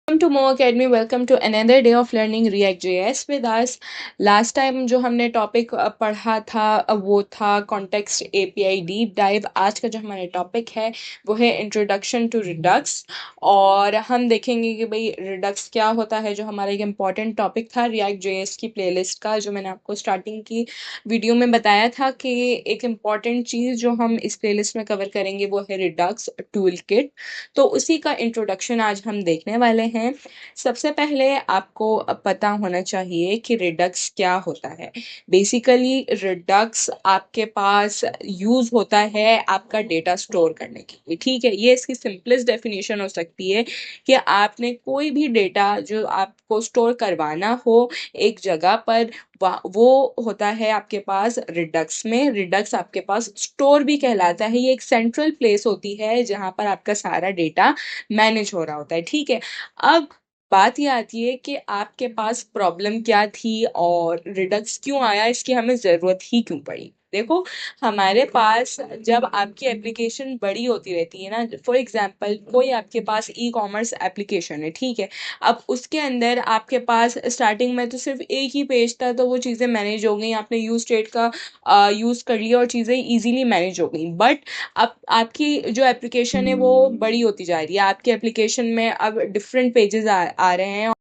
Welcome to Mo Academy. Welcome to another day of learning React.js with us. Last time जो हमने topic पढ़ा था वो था कॉन्टेक्स्ट एपीआई डीप डाइव. आज का जो हमारा टॉपिक है वो है इंट्रोडक्शन टू रिडक्स. और हम देखेंगे कि भाई रिडक्स क्या होता है, जो हमारा एक इम्पॉर्टेंट टॉपिक था React.js की प्लेलिस्ट का, जो मैंने आपको स्टार्टिंग की वीडियो में बताया था कि एक इम्पॉर्टेंट चीज़ जो हम इस प्लेलिस्ट में कवर करेंगे वो है रिडक्स टूल किट. तो उसी का इंट्रोडक्शन आज हम देखने वाले हैं. सबसे पहले आपको पता होना चाहिए कि रिडक्स क्या होता है. बेसिकली रिडक्स आपके पास यूज होता है आपका डेटा स्टोर करने के लिए. ठीक है, ये इसकी सिंपलेस्ट डेफिनेशन हो सकती है कि आपने कोई भी डेटा जो आपको स्टोर करवाना हो एक जगह पर, वो होता है आपके पास रिडक्स में. रिडक्स आपके पास स्टोर भी कहलाता है. ये एक सेंट्रल प्लेस होती है जहां पर आपका सारा डेटा मैनेज हो रहा होता है. ठीक है, अब बात ये आती है कि आपके पास प्रॉब्लम क्या थी और रिडक्स क्यों आया, इसकी हमें ज़रूरत ही क्यों पड़ी. देखो, हमारे पास जब आपकी एप्लीकेशन बड़ी होती रहती है ना, फॉर एग्जांपल कोई आपके पास ई कॉमर्स एप्लीकेशन है. ठीक है, अब उसके अंदर आपके पास स्टार्टिंग में तो सिर्फ एक ही पेज था, तो वो चीज़ें मैनेज हो गई, आपने यूज स्टेट का यूज़ कर लिया और चीज़ें इजीली मैनेज हो गई. बट अब आपकी जो एप्लीकेशन है वो बड़ी होती जा रही है. आपकी एप्लीकेशन में अब डिफरेंट पेजेस आ रहे हैं.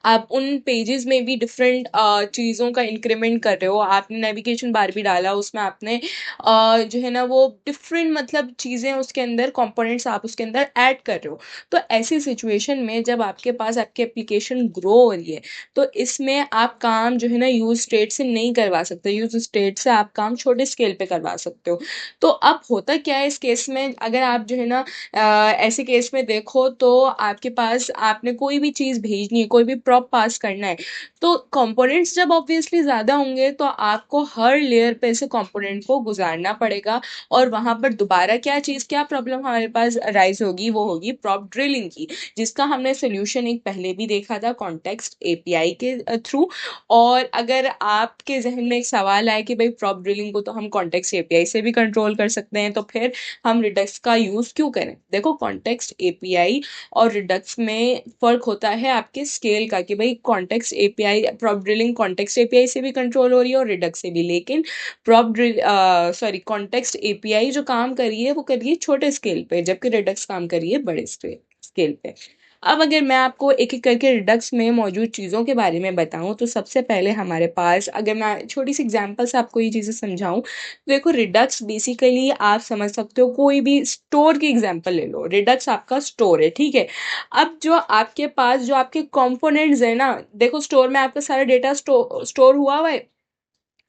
आप उन पेजेस में भी डिफरेंट चीज़ों का इंक्रीमेंट कर रहे हो. आपने नेविगेशन बार भी डाला, उसमें आपने जो है ना वो डिफरेंट मतलब चीज़ें उसके अंदर कंपोनेंट्स आप उसके अंदर ऐड कर रहे हो. तो ऐसी सिचुएशन में जब आपके पास आपकी एप्लीकेशन ग्रो हो रही है, तो इसमें आप काम जो है ना यूज स्टेट से नहीं करवा सकते. यूज स्टेट से आप काम छोटे स्केल पे करवा सकते हो. तो अब होता क्या है इस केस में, अगर आप जो है ना ऐसे केस में देखो तो आपके पास आपने कोई भी चीज़ भेजनी है, कोई भी प्रॉप पास करना है, तो कंपोनेंट्स जब ऑब्वियसली ज़्यादा होंगे तो आपको हर लेयर पे से कंपोनेंट को गुजारना पड़ेगा. और वहाँ पर दोबारा क्या प्रॉब्लम हमारे पास राइज होगी, वो होगी प्रॉप ड्रिलिंग की, जिसका हमने सोल्यूशन एक पहले भी देखा था कॉन्टेक्स्ट एपीआई के थ्रू. और अगर आपके जहन में एक सवाल आए कि भाई प्रॉप ड्रिलिंग को तो हम कॉन्टेक्स्ट एपीआई से भी कंट्रोल कर सकते हैं, तो फिर हम रिडक्स का यूज़ क्यों करें. देखो, कॉन्टेक्स्ट एपीआई और रिडक्स में फ़र्क होता है आपके स्केल का, कि भाई context API prop drilling context API से भी कंट्रोल हो रही है और रिडक्स से भी. लेकिन कॉन्टेक्स्ट एपीआई जो काम कर रही है वो कर रही है छोटे स्केल पे, जबकि रिडक्स काम कर रही है बड़े स्केल पे. अब अगर मैं आपको एक एक करके रिडक्स में मौजूद चीज़ों के बारे में बताऊं, तो सबसे पहले हमारे पास, अगर मैं छोटी सी एग्जांपल से आपको ये चीज़ें समझाऊं, तो देखो रिडक्स बेसिकली आप समझ सकते हो, कोई भी स्टोर की एग्जांपल ले लो. रिडक्स आपका स्टोर है. ठीक है, अब जो आपके पास जो आपके कंपोनेंट्स है ना, देखो स्टोर में आपका सारा डेटा स्टोर हुआ हुआ है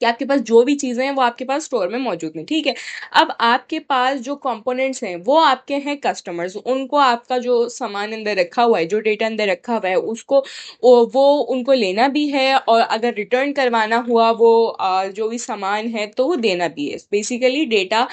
कि आपके पास जो भी चीज़ें हैं वो आपके पास स्टोर में मौजूद हैं. ठीक है, अब आपके पास जो कंपोनेंट्स हैं वो आपके हैं कस्टमर्स. उनको आपका जो सामान अंदर रखा हुआ है, जो डेटा अंदर रखा हुआ है, उसको वो उनको लेना भी है, और अगर रिटर्न करवाना हुआ वो जो भी सामान है तो वो देना भी है. बेसिकली डेटा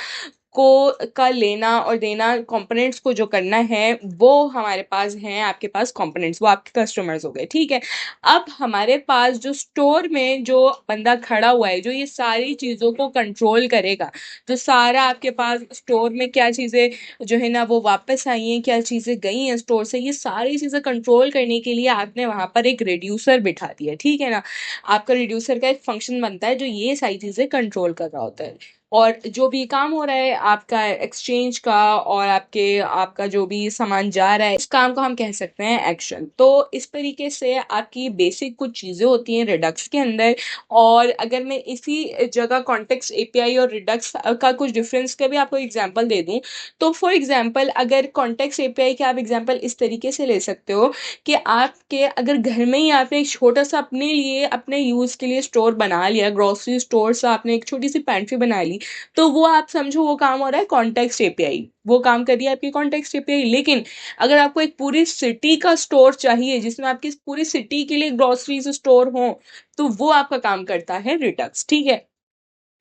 को का लेना और देना, कंपोनेंट्स को जो करना है वो हमारे पास हैं. आपके पास कंपोनेंट्स वो आपके कस्टमर्स हो गए. ठीक है, अब हमारे पास जो स्टोर में जो बंदा खड़ा हुआ है, जो ये सारी चीज़ों को कंट्रोल करेगा, जो सारा आपके पास स्टोर में क्या चीज़ें जो है ना वो वापस आई हैं, क्या चीज़ें गई हैं स्टोर से, ये सारी चीज़ें कंट्रोल करने के लिए आपने वहाँ पर एक रिड्यूसर बिठा दिया. ठीक है ना, आपका रिड्यूसर का एक फंक्शन बनता है जो ये सारी चीज़ें कंट्रोल कर रहा होता है. और जो भी काम हो रहा है आपका एक्सचेंज का, और आपका जो भी सामान जा रहा है, इस काम को हम कह सकते हैं एक्शन. तो इस तरीके से आपकी बेसिक कुछ चीज़ें होती हैं रिडक्स के अंदर. और अगर मैं इसी जगह कॉन्टेक्स्ट एपीआई और रिडक्स का कुछ डिफरेंस का भी आपको एग्जांपल दे दूं, तो फॉर एग्जांपल अगर कॉन्टेक्स्ट एपीआई के आप एग्जांपल इस तरीके से ले सकते हो कि आपके अगर घर में ही आपने एक छोटा सा अपने लिए अपने यूज़ के लिए स्टोर बना लिया, ग्रोसरी स्टोर से आपने एक छोटी सी पेंट्री बना ली, तो वो आप समझो वो काम हो रहा है कॉन्टेक्स्ट एपीआई, वो काम कर रही है आपकी कॉन्टेक्स्ट एपीआई. लेकिन अगर आपको एक पूरी सिटी का स्टोर चाहिए जिसमें आपकी पूरी सिटी के लिए ग्रोसरीज स्टोर हो, तो वो आपका काम करता है रिडक्स. ठीक है,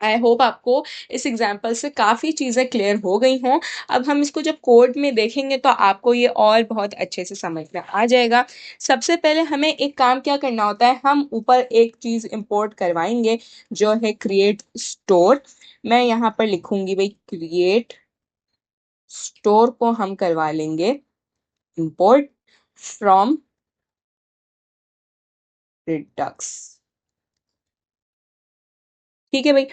आई होप आपको इस एग्जाम्पल से काफ़ी चीज़ें क्लियर हो गई हों. अब हम इसको जब कोड में देखेंगे तो आपको ये और बहुत अच्छे से समझ में आ जाएगा. सबसे पहले हमें एक काम क्या करना होता है, हम ऊपर एक चीज़ इंपोर्ट करवाएंगे जो है क्रिएट स्टोर. मैं यहाँ पर लिखूंगी भाई क्रिएट स्टोर को हम करवा लेंगे इंपोर्ट फ्रॉम रिडक्स। ठीक है भाई।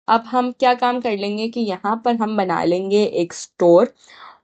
अब हम क्या काम कर लेंगे कि यहाँ पर हम बना लेंगे एक स्टोर,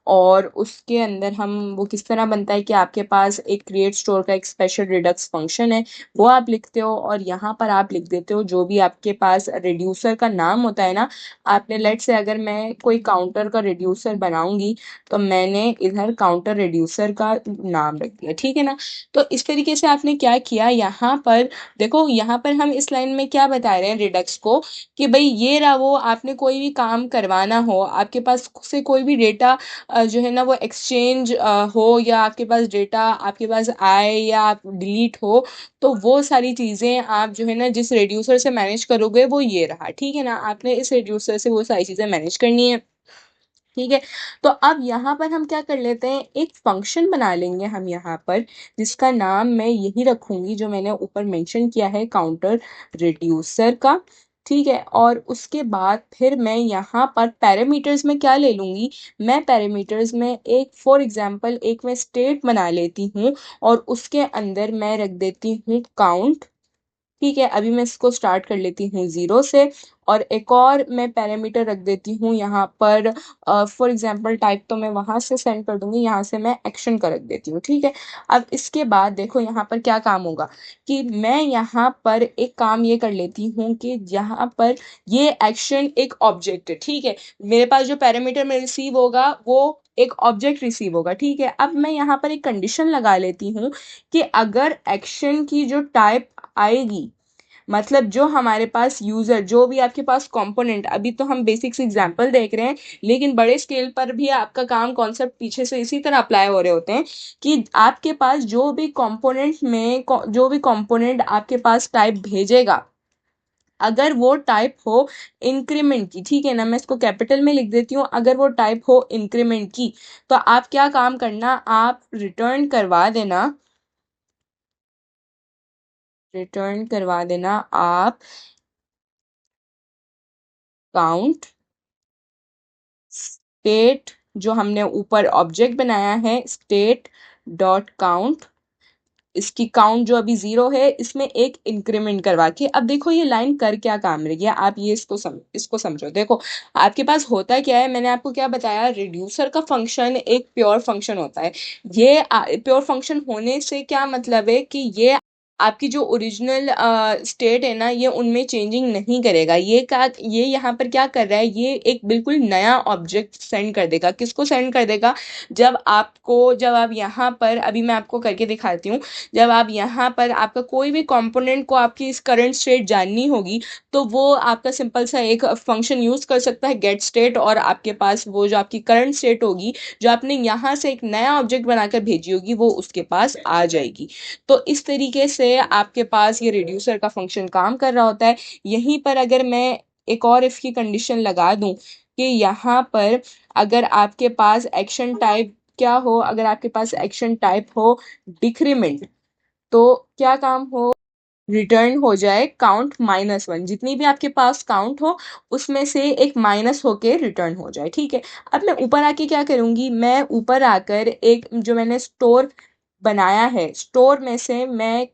और उसके अंदर हम वो किस तरह बनता है कि आपके पास एक क्रिएट स्टोर का एक स्पेशल रिडक्स फंक्शन है, वो आप लिखते हो और यहाँ पर आप लिख देते हो जो भी आपके पास रिड्यूसर का नाम होता है ना। आपने लेट से अगर मैं कोई काउंटर का रिड्यूसर बनाऊंगी तो मैंने इधर काउंटर रिड्यूसर का नाम रख दिया, ठीक है ना। तो इस तरीके से आपने क्या किया यहाँ पर, देखो यहाँ पर हम इस लाइन में क्या बता रहे हैं रिडक्स को, कि भाई ये रहा वो आपने कोई भी काम करवाना हो, आपके पास से कोई भी डेटा जो है ना वो एक्सचेंज हो, या आपके पास डेटा आपके पास आए या आप डिलीट हो, तो वो सारी चीज़ें आप जो है ना जिस रेड्यूसर से मैनेज करोगे वो ये रहा, ठीक है ना। आपने इस रेड्यूसर से वो सारी चीज़ें मैनेज करनी है, ठीक है। तो अब यहाँ पर हम क्या कर लेते हैं, एक फंक्शन बना लेंगे हम यहाँ पर, जिसका नाम मैं यही रखूंगी जो मैंने ऊपर मेंशन किया है, काउंटर रिड्यूसर का, ठीक है। और उसके बाद फिर मैं यहाँ पर पैरामीटर्स में क्या ले लूँगी, मैं पैरामीटर्स में एक फॉर एग्जांपल एक मैं स्टेट बना लेती हूँ, और उसके अंदर मैं रख देती हूँ काउंट, ठीक है। अभी मैं इसको स्टार्ट कर लेती हूँ ज़ीरो से, और एक और मैं पैरामीटर रख देती हूँ यहाँ पर, फॉर एग्जांपल टाइप तो मैं वहाँ से सेंड कर दूंगी, यहाँ से मैं एक्शन का रख देती हूँ, ठीक है। अब इसके बाद देखो यहाँ पर क्या काम होगा, कि मैं यहाँ पर एक काम ये कर लेती हूँ कि यहाँ पर ये एक्शन एक ऑब्जेक्ट है, ठीक है। मेरे पास जो पैरामीटर में रिसीव होगा वो एक ऑब्जेक्ट रिसीव होगा, ठीक है। अब मैं यहाँ पर एक कंडीशन लगा लेती हूँ कि अगर एक्शन की जो टाइप आएगी, मतलब जो हमारे पास यूजर, जो भी आपके पास कंपोनेंट, अभी तो हम बेसिक्स एग्जांपल देख रहे हैं, लेकिन बड़े स्केल पर भी आपका काम कॉन्सेप्ट पीछे से इसी तरह अप्लाई हो रहे होते हैं, कि आपके पास जो भी कंपोनेंट आपके पास टाइप भेजेगा, अगर वो टाइप हो इंक्रीमेंट की, ठीक है ना, मैं इसको कैपिटल में लिख देती हूँ, अगर वो टाइप हो इंक्रीमेंट की, तो आप क्या काम करना, आप रिटर्न करवा देना आप काउंट स्टेट, जो हमने ऊपर ऑब्जेक्ट बनाया है स्टेट डॉट काउंट, इसकी काउंट जो अभी ज़ीरो है इसमें एक इंक्रीमेंट करवा के। अब देखो ये लाइन कर क्या काम रही है, आप ये इसको समझो। देखो आपके पास होता क्या है, मैंने आपको क्या बताया, रिड्यूसर का फंक्शन एक प्योर फंक्शन होता है। ये प्योर फंक्शन होने से क्या मतलब है कि ये आपकी जो ओरिजिनल स्टेट है ना, ये उनमें चेंजिंग नहीं करेगा। ये यहाँ पर क्या कर रहा है, ये एक बिल्कुल नया ऑब्जेक्ट सेंड कर देगा। किसको सेंड कर देगा, जब आप यहाँ पर, अभी मैं आपको करके दिखाती हूँ, जब आप यहाँ पर आपका कोई भी कंपोनेंट को आपकी इस करंट स्टेट जाननी होगी, तो वो आपका सिंपल सा एक फंक्शन यूज कर सकता है गेट स्टेट, और आपके पास वो जो आपकी करंट स्टेट होगी, जो आपने यहाँ से एक नया ऑब्जेक्ट बनाकर भेजी होगी, वो उसके पास आ जाएगी। तो इस तरीके से आपके पास ये रिड्यूसर का फंक्शन काम कर रहा होता है। यहीं पर अगर मैं एक और इफ की कंडीशन लगा दूं कि यहाँ पर अगर आपके पास एक्शन टाइप क्या हो, अगर आपके पास एक्शन टाइप हो डिक्रीमेंट, तो क्या काम हो, रिटर्न हो जाए काउंट -1, जितनी भी आपके पास काउंट हो उसमें से एक माइनस होके रिटर्न हो जाए, ठीक है। अब मैं ऊपर आके क्या करूंगी, मैं ऊपर आकर एक जो मैंने स्टोर बनाया है, स्टोर में से मैं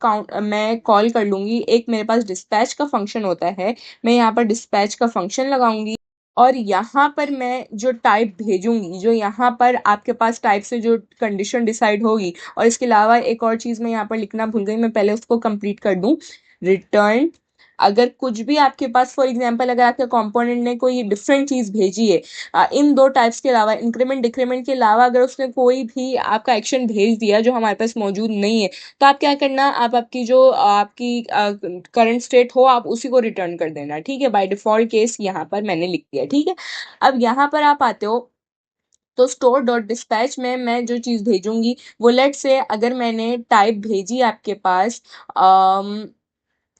कॉल कर लूंगी, एक मेरे पास डिस्पैच का फंक्शन होता है, मैं यहाँ पर डिस्पैच का फंक्शन लगाऊंगी, और यहाँ पर मैं जो टाइप भेजूंगी, जो यहाँ पर आपके पास टाइप से जो कंडीशन डिसाइड होगी, और इसके अलावा एक और चीज़ मैं यहाँ पर लिखना भूल गई, मैं पहले उसको कंप्लीट कर दूँ। रिटर्न, अगर कुछ भी आपके पास फॉर एग्जांपल अगर आपके कंपोनेंट ने कोई डिफरेंट चीज़ भेजी है, इन दो टाइप्स के अलावा, इंक्रीमेंट डिक्रीमेंट के अलावा, अगर उसने कोई भी आपका एक्शन भेज दिया जो हमारे पास मौजूद नहीं है, तो आप क्या करना, आप आपकी करंट स्टेट हो आप उसी को रिटर्न कर देना, ठीक है। बाय डिफॉल्ट केस यहाँ पर मैंने लिख दिया, ठीक है। अब यहाँ पर आप आते हो, तो स्टोर डॉट डिस्पैच में मैं जो चीज़ भेजूंगी वो, लेट से अगर मैंने टाइप भेजी आपके पास,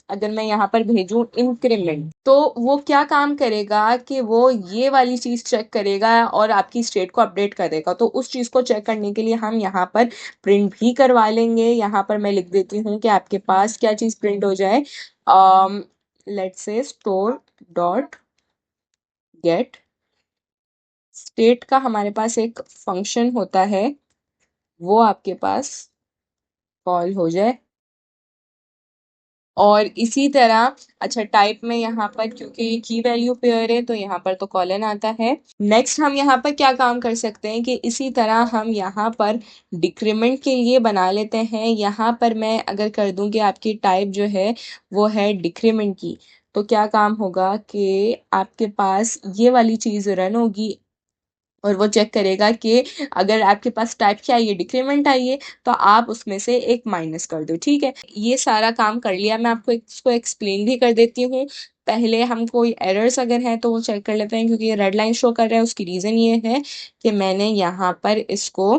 अगर मैं यहाँ पर भेजूं इंक्रीमेंट, तो वो क्या काम करेगा कि वो ये वाली चीज़ चेक करेगा और आपकी स्टेट को अपडेट करेगा। तो उस चीज़ को चेक करने के लिए हम यहाँ पर प्रिंट भी करवा लेंगे। यहाँ पर मैं लिख देती हूँ कि आपके पास क्या चीज़ प्रिंट हो जाए, लेट से स्टोर डॉट गेट स्टेट का हमारे पास एक फंक्शन होता है, वो आपके पास कॉल हो जाए, और इसी तरह अच्छा टाइप में यहाँ पर क्योंकि ये की वैल्यू पेयर है तो यहाँ पर तो कॉलन आता है। नेक्स्ट हम यहाँ पर क्या काम कर सकते हैं कि इसी तरह हम यहाँ पर डिक्रीमेंट के लिए बना लेते हैं। यहाँ पर मैं अगर कर दूं कि आपकी टाइप जो है वो है डिक्रीमेंट की, तो क्या काम होगा कि आपके पास ये वाली चीज़ रन होगी और वो चेक करेगा कि अगर आपके पास टाइप क्या आई है, डिक्रीमेंट आई है, तो आप उसमें से एक माइनस कर दो। ठीक है, ये सारा काम कर लिया। मैं आपको इसको एक्सप्लेन भी कर देती हूँ। पहले हम कोई एरर्स अगर हैं तो वो चेक कर लेते हैं, क्योंकि ये रेड लाइन शो कर रहा है। उसकी रीज़न ये है कि मैंने यहाँ पर इसको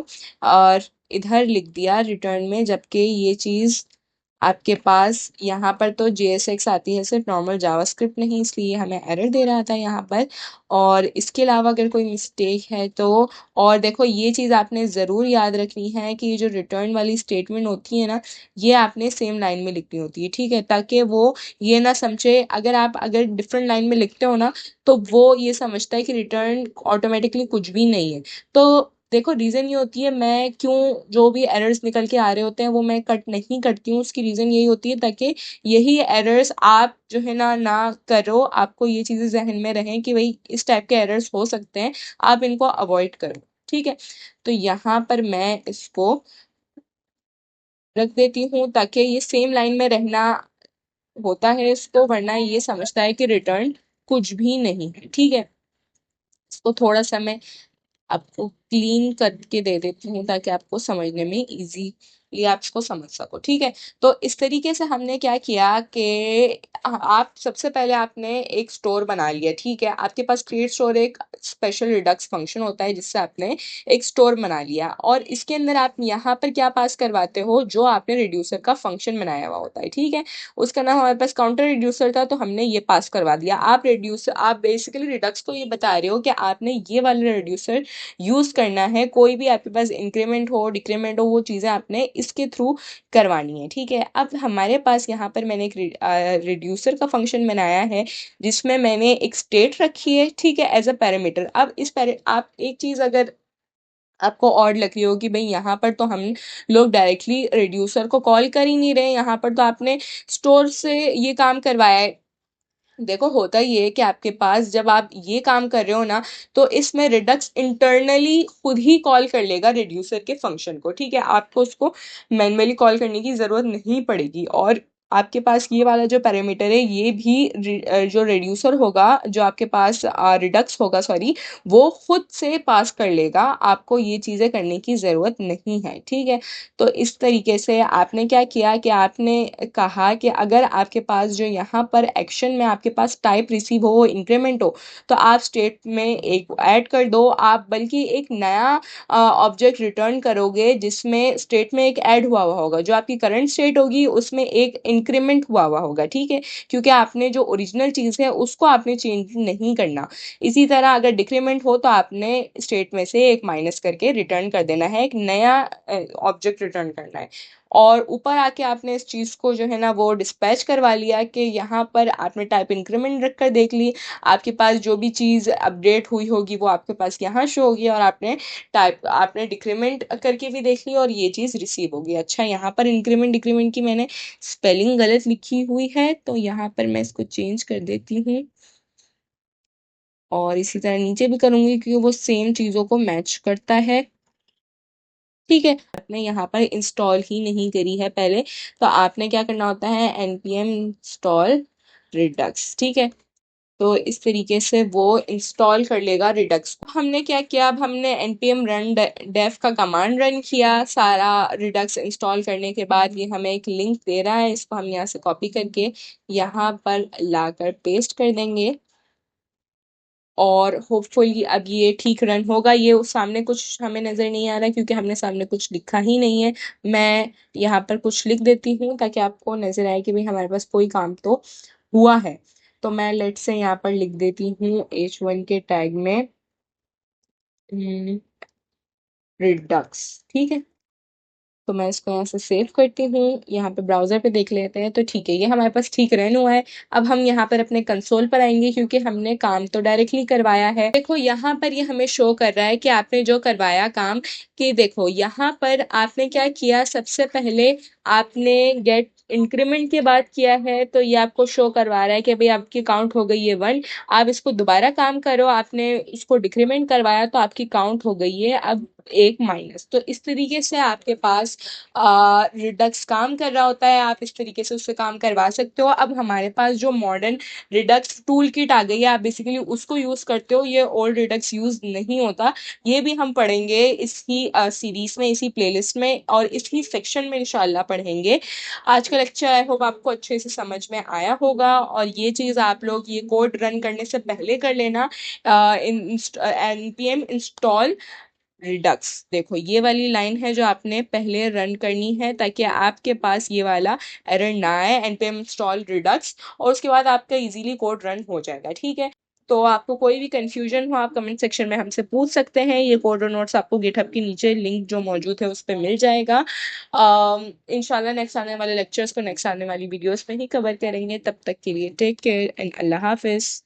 और इधर लिख दिया रिटर्न में, जबकि ये चीज़ आपके पास यहाँ पर तो JSX आती है, सिर्फ नॉर्मल जावास्क्रिप्ट नहीं, इसलिए हमें एरर दे रहा था यहाँ पर। और इसके अलावा अगर कोई मिस्टेक है तो, और देखो ये चीज़ आपने ज़रूर याद रखनी है कि ये जो रिटर्न वाली स्टेटमेंट होती है ना, ये आपने सेम लाइन में लिखनी होती है। ठीक है, ताकि वो ये ना समझे, अगर आप अगर डिफरेंट लाइन में लिखते हो ना, तो वो ये समझता है कि रिटर्न ऑटोमेटिकली कुछ भी नहीं है। तो देखो रीज़न ये होती है, मैं क्यों जो भी एरर्स निकल के आ रहे होते हैं वो मैं कट नहीं करती हूँ, उसकी रीज़न यही होती है ताकि यही एरर्स आप जो है ना करो, आपको ये चीज़ें जहन में रहें कि भाई इस टाइप के एरर्स हो सकते हैं, आप इनको अवॉइड करो। ठीक है, तो यहाँ पर मैं इसको रख देती हूँ ताकि ये सेम लाइन में रहना होता है इसको, वरना ये समझता है कि रिटर्न कुछ भी नहीं है। ठीक है, इसको थोड़ा सा मैं आपको क्लीन करके दे देती हूँ ताकि आपको समझने में इजीली आप इसको समझ सको। ठीक है, तो इस तरीके से हमने क्या किया कि आप सबसे पहले आपने एक स्टोर बना लिया। ठीक है, आपके पास क्रिएट स्टोर एक स्पेशल रिडक्स फंक्शन होता है जिससे आपने एक स्टोर बना लिया, और इसके अंदर आप यहाँ पर क्या पास करवाते हो, जो आपने रिड्यूसर का फंक्शन बनाया हुआ होता है। ठीक है, उसका नाम हमारे पास काउंटर रिड्यूसर था, तो हमने ये पास करवा दिया। आप बेसिकली रिडक्स को ये बता रहे हो कि आपने ये वाला रिड्यूसर यूज़ करना है। कोई भी आपके पास इंक्रीमेंट हो डिक्रीमेंट हो, वो चीज़ें आपने इसके थ्रू करवानी है। ठीक है, अब हमारे पास यहाँ पर मैंने एक रिड्यूसर का फंक्शन बनाया है जिसमें मैंने एक स्टेट रखी है। ठीक है, एज अ पैरामीटर। अब आप एक चीज़ अगर आपको ऑड लग रही हो कि भाई यहाँ पर तो हम लोग डायरेक्टली रिड्यूसर को कॉल कर ही नहीं रहे, यहाँ पर तो आपने स्टोर से ये काम करवाया है। देखो होता ये है कि आपके पास जब आप ये काम कर रहे हो ना, तो इसमें रिडक्स इंटरनली खुद ही कॉल कर लेगा रिड्यूसर के फंक्शन को। ठीक है, आपको उसको मैन्युअली कॉल करने की ज़रूरत नहीं पड़ेगी। और आपके पास ये वाला जो पैरामीटर है, ये भी जो रिड्यूसर होगा, जो आपके पास रिडक्स होगा सॉरी, वो खुद से पास कर लेगा, आपको ये चीज़ें करने की ज़रूरत नहीं है। ठीक है, तो इस तरीके से आपने क्या किया कि आपने कहा कि अगर आपके पास जो यहाँ पर एक्शन में आपके पास टाइप रिसीव हो, इंक्रीमेंट हो, तो आप स्टेट में एक ऐड कर दो। आप बल्कि एक नया ऑब्जेक्ट रिटर्न करोगे जिसमें स्टेट में एक ऐड हुआ हुआ होगा, जो आपकी करंट स्टेट होगी उसमें एक इंक्रीमेंट हुआ हुआ होगा। ठीक है, क्योंकि आपने जो ओरिजिनल चीज़ है उसको आपने चेंज नहीं करना। इसी तरह अगर डिक्रीमेंट हो तो आपने स्टेट में से एक माइनस करके रिटर्न कर देना है, एक नया ऑब्जेक्ट रिटर्न करना है। और ऊपर आके आपने इस चीज़ को जो है ना वो डिस्पैच करवा लिया कि यहाँ पर आपने टाइप इंक्रीमेंट रख कर देख ली, आपके पास जो भी चीज़ अपडेट हुई होगी वो आपके पास यहाँ शो होगी, और आपने डिक्रीमेंट करके भी देख ली और ये चीज़ रिसीव होगी। अच्छा, यहाँ पर इंक्रीमेंट डिक्रीमेंट की मैंने स्पेलिंग गलत लिखी हुई है, तो यहाँ पर मैं इसको चेंज कर देती हूँ, और इसी तरह नीचे भी करूँगी क्योंकि वो सेम चीज़ों को मैच करता है। ठीक है, आपने यहाँ पर इंस्टॉल ही नहीं करी है पहले, तो आपने क्या करना होता है, npm install redux। ठीक है, तो इस तरीके से वो इंस्टॉल कर लेगा रिडक्स को। हमने क्या किया, अब हमने npm run dev का कमांड रन किया सारा रिडक्स इंस्टॉल करने के बाद। ये हमें एक लिंक दे रहा है, इसको हम यहाँ से कॉपी करके यहाँ पर लाकर पेस्ट कर देंगे, और होपफुली अब ये ठीक रन होगा। ये उस सामने कुछ हमें नज़र नहीं आ रहा क्योंकि हमने सामने कुछ लिखा ही नहीं है। मैं यहाँ पर कुछ लिख देती हूँ ताकि आपको नज़र आए कि भाई हमारे पास कोई काम तो हुआ है। तो मैं लेट से यहाँ पर लिख देती हूँ H1 के टैग में रिडक्स। ठीक है, तो मैं इसको यहाँ से सेव करती हूँ, यहाँ पे ब्राउज़र पे देख लेते हैं। तो ठीक है, ये हमारे पास ठीक रन हुआ है। अब हम यहाँ पर अपने कंसोल पर आएंगे क्योंकि हमने काम तो डायरेक्टली करवाया है। देखो यहाँ पर ये हमें शो कर रहा है कि आपने जो करवाया काम, कि देखो यहाँ पर आपने क्या किया, सबसे पहले आपने गेट इंक्रीमेंट की बात किया है, तो ये आपको शो करवा रहा है कि भाई आपकी काउंट हो गई है 1। आप इसको दोबारा काम करो, आपने इसको डिक्रीमेंट करवाया तो आपकी काउंट हो गई है अब 1 माइनस। तो इस तरीके से आपके पास रिडक्स काम कर रहा होता है, आप इस तरीके से उससे काम करवा सकते हो। अब हमारे पास जो मॉडर्न रिडक्स टूल किट आ गई है, आप बेसिकली उसको यूज़ करते हो, ये ओल्ड रिडक्स यूज़ नहीं होता। ये भी हम पढ़ेंगे इसी सीरीज में, इसी प्लेलिस्ट में और इसी सेक्शन में इंशाल्लाह पढ़ेंगे। आज का लेक्चर आई होप आपको अच्छे से समझ में आया होगा, और ये चीज़ आप लोग ये कोड रन करने से पहले कर लेना। npm इंस्टॉल रिडक्स, देखो ये वाली लाइन है जो आपने पहले रन करनी है ताकि आपके पास ये वाला एरर ना आए, npm इंस्टॉल रिडक्स, और उसके बाद आपका इजीली कोड रन हो जाएगा। ठीक है, तो आपको कोई भी कंफ्यूजन हो आप कमेंट सेक्शन में हमसे पूछ सकते हैं। ये कोड और नोट्स आपको गिटहब के नीचे लिंक जो मौजूद है उस पर मिल जाएगा। इंशाल्लाह नेक्स्ट आने वाले लेक्चर्स को नेक्स्ट आने वाली वीडियोस में ही कवर करेंगे। तब तक के लिए टेक केयर एंड अल्लाह हाफिज।